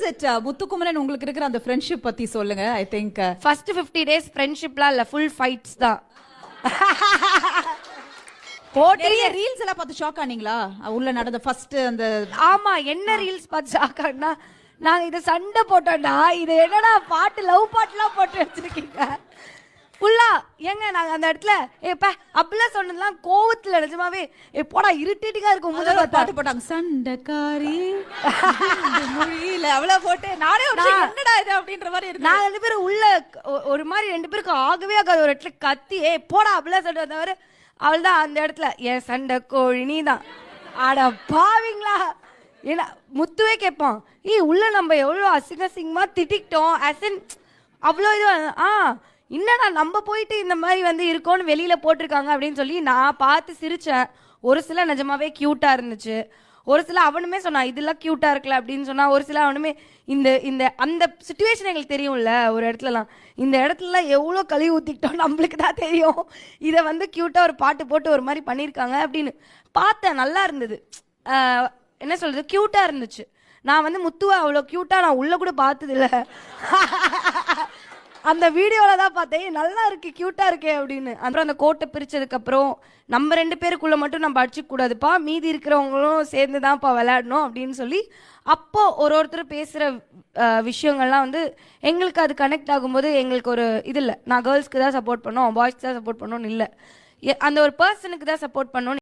Is it Muthukumaran உங்களுக்கு இருக்கிற அந்த ஃப்ரெண்ட்ஷிப் பத்தி சொல்லுங்க. ஐ திங்க் ஃபர்ஸ்ட் 50 days ஃப்ரெண்ட்ஷிப்லாம் இல்ல, ஃபுல் ஃபைட்ஸ் தான். நிறைய ரீல்ஸ் எல்லாம் பார்த்து ஷாக் ஆனீங்களா? உள்ள நடந்த ஃபர்ஸ்ட் அந்த ஆமா, என்ன ரீல்ஸ் பார்த்து ஷாக் ஆனா, நாங்க இத சண்டை போட்டோம்டா, இது என்னடா பாட்டு லவ் பாட்டுலாம் போட்டு வச்சிருக்கீங்க ஃபுல்லா. ஏங்க நாங்க அந்த இடத்துல ஏப்பா அப்படிலாம் சொன்னதெல்லாம் கோவத்துல நிஜமாவே போடா இரிட்டேட்டிங்கா இருக்கும். முதல்ல பாட்டு போட்டாங்க சண்டைக்காரி மொழியில அவ்வளவு போட்டு நானே ஒரு என்னடா இது அப்படின்ற மாதிரி இருக்கு. நாங்க 2 பேரும் உள்ள ஒரு மாதிரி 2 பேருக்கு ஆகவே ஆகாது. ஒரு இடத்துல கத்தி போடா அப்படிலாம் சொல்லிட்டு வந்தவர் அவள்தான் அந்த இடத்துல என் சண்டை கோழி நீ தான். அட பாவீங்களா, ஏன்னா முத்துவே கேட்பான், உள்ள நம்ம எவ்வளோ அசிங்கமா திட்டிக்கிட்டோம் அசன் அவ்வளோ இது என்னடா நம்ம போயிட்டு இந்த மாதிரி வந்து இருக்கோன்னு வெளியில போட்டிருக்காங்க அப்படின்னு சொல்லி நான் பார்த்து சிரிச்சேன். ஒரு சில நிஜமாவே கியூட்டா இருந்துச்சு, ஒரு சில அவனுமே சொன்னான் இதெல்லாம் கியூட்டா இருக்கல அப்படின்னு சொன்னா, ஒரு சில அவனுமே இந்த இந்த அந்த சுச்சுவேஷன் எங்களுக்கு தெரியும்ல, ஒரு இடத்துலலாம் இந்த இடத்துலலாம் எவ்வளோ கழுவி ஊற்றிக்கிட்டோம் நம்மளுக்கு தான் தெரியும். இதை வந்து கியூட்டாக ஒரு பாட்டு போட்டு ஒரு மாதிரி பண்ணியிருக்காங்க அப்படின்னு பார்த்தேன். நல்லா இருந்தது, என்ன சொல்றது, கியூட்டாக இருந்துச்சு. நான் வந்து முத்துவா அவ்வளோ கியூட்டாக நான் உள்ள கூட பார்த்ததில்ல. அந்த வீடியோவில் தான் பார்த்தேன், நல்லா இருக்கு கியூட்டாக இருக்கே அப்படின்னு. அப்புறம் அந்த கோட்டை பிரித்ததுக்கப்புறம் நம்ம 2 பேருக்குள்ளே மட்டும் நம்ம அடிச்சுக்க கூடாதுப்பா, மீதி இருக்கிறவங்களும் சேர்ந்து தான்ப்பா விளையாடணும் அப்படின்னு சொல்லி அப்போ ஒருத்தர் பேசுகிற விஷயங்கள்லாம் வந்து எங்களுக்கு அது கனெக்ட் ஆகும்போது எங்களுக்கு ஒரு இது இல்லை, நான் கேர்ள்ஸ்க்கு தான் சப்போர்ட் பண்ணோம் பாய்ஸ்க்கு தான் சப்போர்ட் பண்ணோன்னு இல்லை, அந்த ஒரு பர்சனுக்கு தான் சப்போர்ட் பண்ணோன்னு